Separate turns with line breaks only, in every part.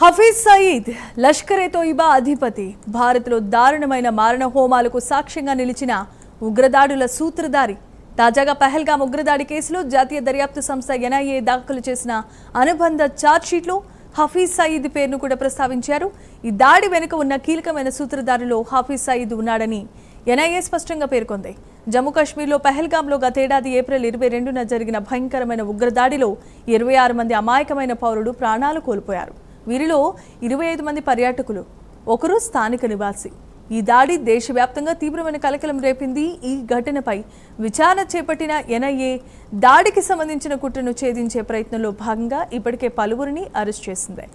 హఫీజ్ సయీద్ లష్కర్-ఏ-తోయిబా అధిపతి, భారత్లో దారుణమైన మారణ హోమాలకు సాక్ష్యంగా నిలిచిన ఉగ్రదాడుల సూత్రధారి. తాజాగా పహల్గామ్ ఉగ్రదాడి కేసులో జాతీయ దర్యాప్తు సంస్థ ఎన్ఐఏ దాఖలు చేసిన అనుబంధ ఛార్జ్షీట్లో హఫీజ్ సయీద్ పేరును కూడా ప్రస్తావించారు. ఈ దాడి వెనుక ఉన్న కీలకమైన సూత్రధారులో హఫీజ్ సయీద్ ఉన్నాడని ఎన్ఐఏ స్పష్టంగా పేర్కొంది. జమ్మూ కాశ్మీర్లో పహల్గామ్లో గతేడాది ఏప్రిల్ 22న జరిగిన భయంకరమైన ఉగ్రదాడిలో 26 మంది అమాయకమైన పౌరులు ప్రాణాలు కోల్పోయారు. వీరిలో 25 మంది పర్యాటకులు, ఒకరు స్థానిక నివాసి. ఈ దాడి దేశవ్యాప్తంగా తీవ్రమైన కలకలం రేపింది. ఈ ఘటనపై విచారణ చేపట్టిన ఎన్ఐఏ దాడికి సంబంధించిన కుట్రను ఛేదించే ప్రయత్నంలో భాగంగా ఇప్పటికే పలువురిని అరెస్ట్ చేసింది.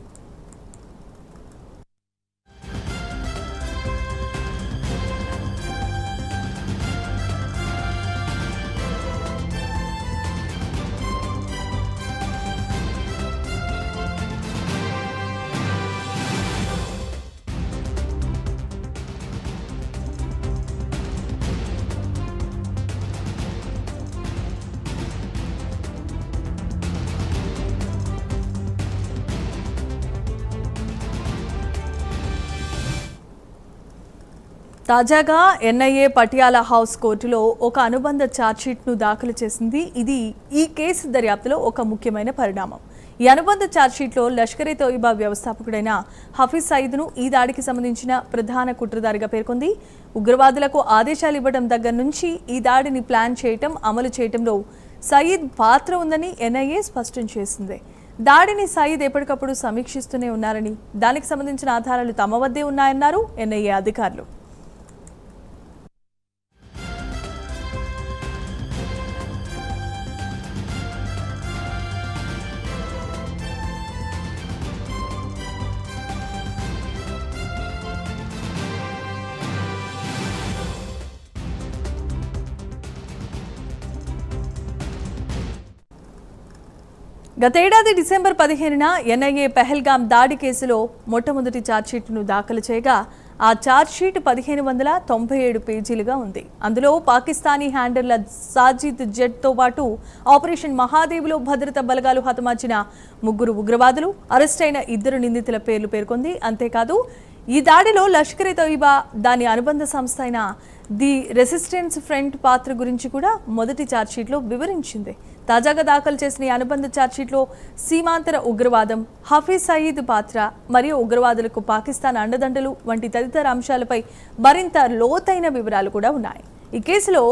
తాజాగా ఎన్ఐఏ పటియాలా హౌస్ కోర్టులో ఒక అనుబంధ ఛార్జ్షీట్ను దాఖలు చేసింది. ఇది ఈ కేసు దర్యాప్తులో ఒక ముఖ్యమైన పరిణామం. ఈ అనుబంధ ఛార్జ్షీట్లో లష్కర్-ఏ-తోయిబా వ్యవస్థాపకుడైన హఫీజ్ సయీద్ను ఈ దాడికి సంబంధించిన ప్రధాన కుట్రదారిగా పేర్కొంది. ఉగ్రవాదులకు ఆదేశాలు ఇవ్వడం దగ్గర నుంచి ఈ దాడిని ప్లాన్ చేయటం, అమలు చేయటంలో సయీద్ పాత్ర ఉందని ఎన్ఐఏ స్పష్టం చేసింది. దాడిని సయీద్ ఎప్పటికప్పుడు సమీక్షిస్తూనే ఉన్నారని, దానికి సంబంధించిన ఆధారాలు తమ వద్దే ఉన్నాయన్నారు ఎన్ఐఏ అధికారులు. గతేడాది డిసెంబర్ 15న ఎన్ఐఏ పహల్గామ్ దాడి కేసులో మొట్టమొదటి ఛార్జ్షీట్ను దాఖలు చేయగా ఆ ఛార్జ్షీట్ 1597 పేజీలుగా ఉంది. అందులో పాకిస్తానీ హ్యాండర్ల సాజిద్ జట్తో పాటు ఆపరేషన్ మహాదేవ్లో భద్రతా బలగాలు హతమార్చిన 3 ఉగ్రవాదులు, అరెస్టైన 2 నిందితుల పేర్లు పేర్కొంది. అంతేకాదు, ఈ దాడిలో లష్కర్-ఏ-తోయిబా, దాని అనుబంధ సంస్థ అయిన ది రెసిస్టెన్స్ ఫ్రంట్ పాత్ర గురించి కూడా మొదటి ఛార్జ్షీట్లో వివరించింది. తాజాగా దాఖలు చేసిన ఈ అనుబంధ ఛార్జ్షీట్లో సీమాంతర ఉగ్రవాదం, హఫీజ్ సయీద్ పాత్ర మరియు ఉగ్రవాదులకు పాకిస్తాన్ అండదండలు వంటి తదితర అంశాలపై మరింత లోతైన వివరాలు కూడా ఉన్నాయి. ఈ కేసులో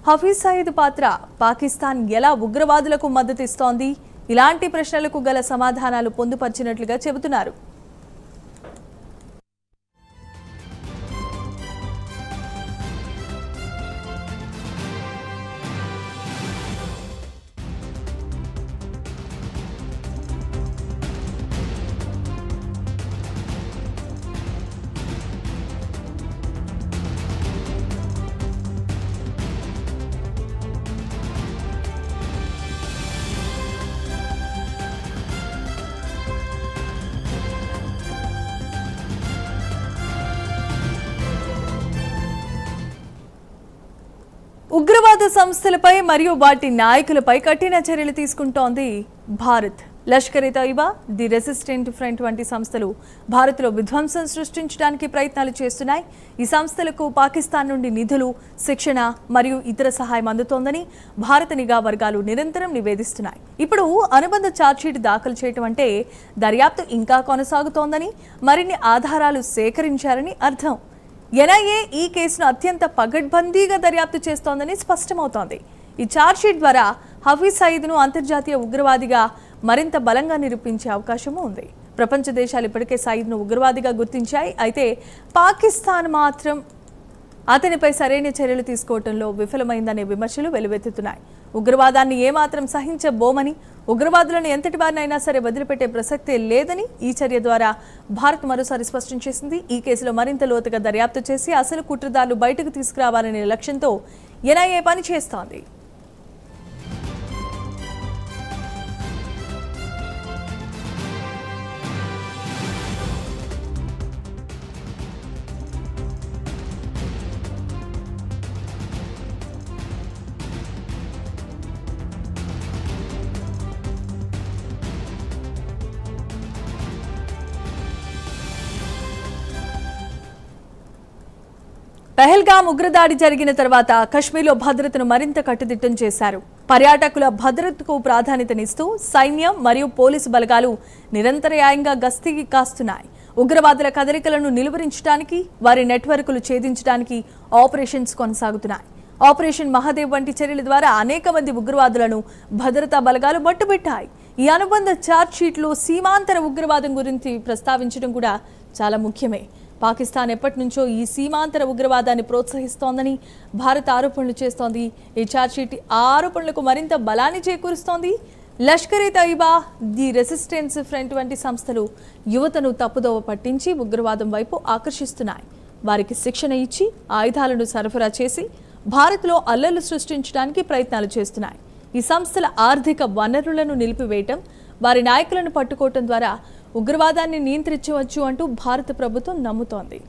హఫీజ్ సయీద్ పాత్ర, పాకిస్తాన్ ఎలా ఉగ్రవాదులకు మద్దతు ఇస్తోంది, ఇలాంటి ప్రశ్నలకు గల సమాధానాలు పొందుపరిచినట్లుగా చెబుతున్నారు. ఉగ్రవాద సంస్థలపై మరియు వాటి నాయకులపై కఠిన చర్యలు తీసుకుంటోంది భారత్. లష్కర్-ఏ-తోయిబా, ది రెసిస్టెంట్ ఫ్రంట్ వంటి సంస్థలు భారత్లో విధ్వంసం సృష్టించడానికి ప్రయత్నాలు చేస్తున్నాయి. ఈ సంస్థలకు పాకిస్తాన్ నుండి నిధులు, శిక్షణ మరియు ఇతర సహాయం అందుతోందని భారత నిఘా వర్గాలు నిరంతరం నివేదిస్తున్నాయి. ఇప్పుడు అనుబంధ ఛార్జ్షీట్ దాఖలు చేయటం అంటే దర్యాప్తు ఇంకా కొనసాగుతోందని, మరిన్ని ఆధారాలు సేకరించారని అర్థం. ఎన్ఐఏ ఈ కేసును అత్యంత పగడ్బందీగా దర్యాప్తు చేస్తోందని స్పష్టమవుతోంది. ఈ ఛార్జ్షీట్ ద్వారా హఫీజ్ సయీద్ను అంతర్జాతీయ ఉగ్రవాదిగా మరింత బలంగా నిరూపించే అవకాశం ఉంది. ప్రపంచ దేశాలు ఇప్పటికే సయీద్ను ఉగ్రవాదిగా గుర్తించాయి. అయితే పాకిస్తాన్ మాత్రం అతనిపై సరైన చర్యలు తీసుకోవడంలో విఫలమైందనే విమర్శలు వెలువెత్తుతున్నాయి. ఉగ్రవాదాన్ని ఏమాత్రం సహించబోమని, ఉగ్రవాదులను ఎంతటి వారినైనా సరే వదిలిపెట్టే ప్రసక్తే లేదని ఈ చర్య ద్వారా భారత్ మరోసారి స్పష్టం చేసింది. ఈ కేసులో మరింత లోతుగా దర్యాప్తు చేసి అసలు కుట్రదారులు బయటకు తీసుకురావాలనే లక్ష్యంతో ఎన్ఐఏ పనిచేస్తోంది. పెహల్గాం ఉగ్రదాడి జరిగిన తర్వాత కశ్మీర్లో భద్రతను మరింత కట్టుదిట్టం చేశారు. పర్యాటకుల భద్రతకు ప్రాధాన్యతనిస్తూ సైన్యం మరియు పోలీసు బలగాలు నిరంతరాయంగా గస్తీ కాస్తున్నాయి. ఉగ్రవాదుల కదలికలను నిలువరించడానికి, వారి నెట్వర్క్లు ఛేదించడానికి ఆపరేషన్స్ కొనసాగుతున్నాయి. ఆపరేషన్ మహాదేవ్ వంటి చర్యల ద్వారా అనేక మంది ఉగ్రవాదులను భద్రతా బలగాలు మట్టుబెట్టాయి. ఈ అనుబంధ ఛార్జ్ షీట్లో సీమాంతర ఉగ్రవాదం గురించి ప్రస్తావించడం కూడా చాలా ముఖ్యమే. పాకిస్తాన్ ఎప్పటి నుంచో ఈ సీమాంతర ఉగ్రవాదాన్ని ప్రోత్సహిస్తోందని భారత్ ఆరోపణలు చేస్తోంది. ఈ ఛార్జ్షీట్ ఆ ఆరోపణలకు మరింత బలాన్ని చేకూరుస్తోంది. లష్కర్ ఏ తయిబా, ది రెసిస్టెన్స్ ఫ్రంట్ వంటి సంస్థలు యువతను తప్పుదోవ పట్టించి ఉగ్రవాదం వైపు ఆకర్షిస్తున్నాయి. వారికి శిక్షణ ఇచ్చి ఆయుధాలను సరఫరా చేసి భారత్లో అల్లర్లు సృష్టించడానికి ప్రయత్నాలు చేస్తున్నాయి. ఈ సంస్థల ఆర్థిక వనరులను నిలిపివేయటం, వారి నాయకులను పట్టుకోవటం ద్వారా ఉగ్రవాదాన్ని నియంత్రించవచ్చు అంటూ భారత ప్రభుత్వం నమ్ముతోంది.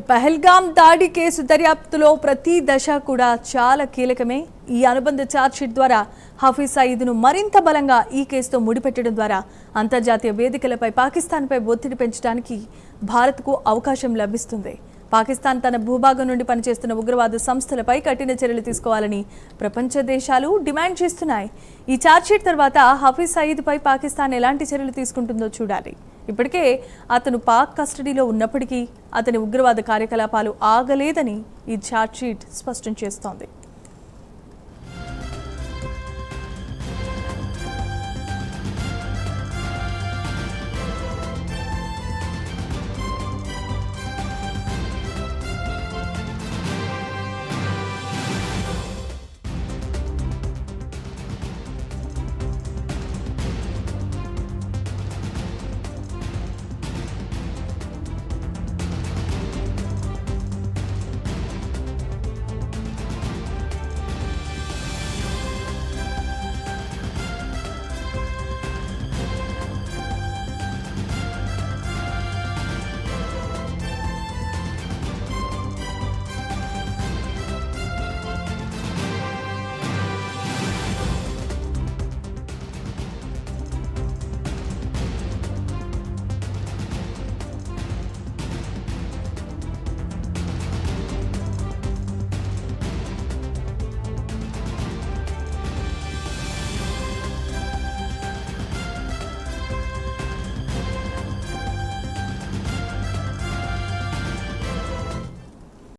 పెహల్గాం దాడి కేసు దర్యాప్తులో ప్రతి దశ కూడా చాలా కీలకమే. ఈ అనుబంధ ఛార్జ్షీట్ ద్వారా హఫీజ్ సయీద్ను మరింత బలంగా ఈ కేసుతో ముడిపెట్టడం ద్వారా అంతర్జాతీయ వేదికలపై పాకిస్తాన్పై ఒత్తిడి పెంచడానికి భారత్కు అవకాశం లభిస్తుంది. పాకిస్తాన్ తన భూభాగం నుండి పనిచేస్తున్న ఉగ్రవాద సంస్థలపై కఠిన చర్యలు తీసుకోవాలని ప్రపంచ దేశాలు డిమాండ్ చేస్తున్నాయి. ఈ ఛార్జ్షీట్ తర్వాత హఫీజ్ సయీద్పై పాకిస్తాన్ ఎలాంటి చర్యలు తీసుకుంటుందో చూడాలి. ఇప్పటికే అతను పాక్ కస్టడీలో ఉన్నప్పటికీ అతని ఉగ్రవాద కార్యకలాపాలు ఆగలేదని ఈ ఛార్జ్షీట్ స్పష్టం చేస్తోంది.